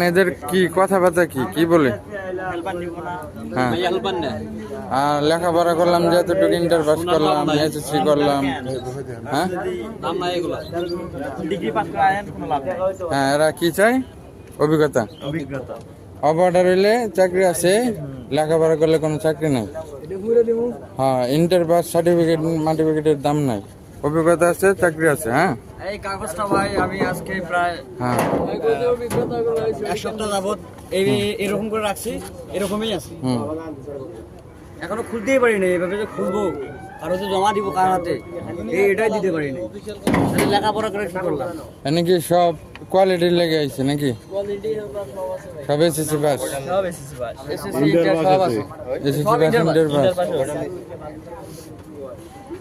এদের কি কথাবার্তা কি বলে? হ্যাঁ, আর লেখাপড়া করলাম, যেহেতু ইন্টার পাস করলাম, এসএসসি করলাম, হ্যাঁ হ্যাঁ, এরা কি চাই? অভিজ্ঞতা। অপারেটর হইলে চাকরি আছে, লেখাপড়া করলে কোনো চাকরি নাই। হ্যাঁ, ইন্টার পাস সার্টিফিকেটের দাম নাই, অভিজ্ঞতা আছে, চাকরি আছে। হ্যাঁ, এই কাগজটা ভাই আমি আজকে প্রায় হ্যাঁ, এক সপ্তাহ যাবত এরকম করে রাখছি, এরকমই আছে। এখনো খুলতেই পারিনি, এভাবে যে খুলবো কারো যে জমা দিব কার হাতে, এটাই দিতে পারিনি। লেখাপড়া করে কি করলাম? নাকি সব কোয়ালিটির লেগে আইছে নাকি? সব এসএসসি পাস, সব এসএসসি পাস, এসএসসি ইন্টার সব আছে, এসএসসি পাস, ইন্টার পাস।